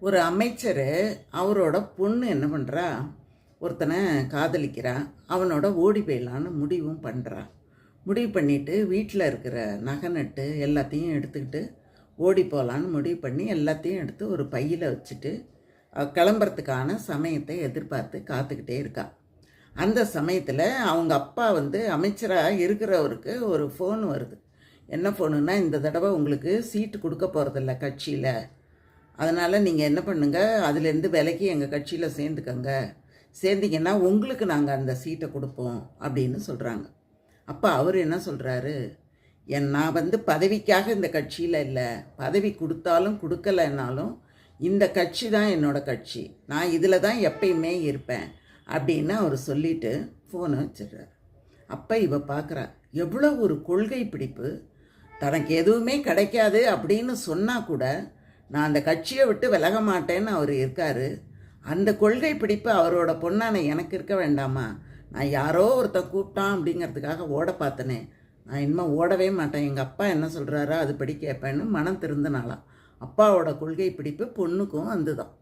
ஒரு அமைச்சர் அவரோட பொண்ணு என்ன பண்ணுறா, ஒருத்தனை காதலிக்கிறா. அவனோட ஓடி போயிடலான்னு முடிவும் பண்ணுறா. முடிவு பண்ணிவிட்டு வீட்டில் இருக்கிற நகை நட்டு எல்லாத்தையும் எடுத்துக்கிட்டு ஓடி போகலான்னு முடிவு பண்ணி எல்லாத்தையும் எடுத்து ஒரு பையில் வச்சுட்டு கிளம்புறதுக்கான சமயத்தை எதிர்பார்த்து காத்துக்கிட்டே இருக்கா. அந்த சமயத்தில் அவங்க அப்பா அமைச்சராக இருக்கிறவருக்கு ஒரு ஃபோன் வருது. என்ன ஃபோனுன்னா, இந்த தடவை உங்களுக்கு சீட்டு கொடுக்க போகிறதில்ல கட்சியில், அதனால் நீங்கள் என்ன பண்ணுங்கள், அதுலேருந்து விலைக்கு எங்கள் கட்சியில் சேர்ந்திங்கன்னா உங்களுக்கு நாங்கள் அந்த சீட்டை கொடுப்போம் அப்படின்னு சொல்கிறாங்க. அப்போ அவர் என்ன சொல்கிறாரு, நான் பதவிக்காக இந்த கட்சியில் இல்லை, பதவி கொடுத்தாலும் கொடுக்கலைன்னாலும் இந்த கட்சி தான் என்னோடய கட்சி, நான் இதில் தான் எப்பயுமே இருப்பேன் அப்படின்னு அவர் சொல்லிவிட்டு ஃபோனை வச்சிடுறார். அப்போ இவ பார்க்குறா, எவ்வளோ ஒரு கொள்கை பிடிப்பு. தனக்கு எதுவுமே கிடைக்காது அப்படின்னு சொன்னால் கூட நான் அந்த கட்சியை விட்டு விலக மாட்டேன்னு அவர் இருக்கார். அந்த கொள்கை பிடிப்பு அவரோட பொண்ணான எனக்கு இருக்க வேண்டாமா? நான் யாரோ ஒருத்தன் கூப்பிட்டான் அப்படிங்கிறதுக்காக ஓட பார்த்தனே, நான் இனிமேல் ஓடவே மாட்டேன், எங்கள் அப்பா என்ன சொல்கிறாரோ அதுபடி கேட்பேன்னு மனம் திருந்தினாலாம். அப்பாவோட கொள்கை பிடிப்பு பொண்ணுக்கும் வந்துதான்.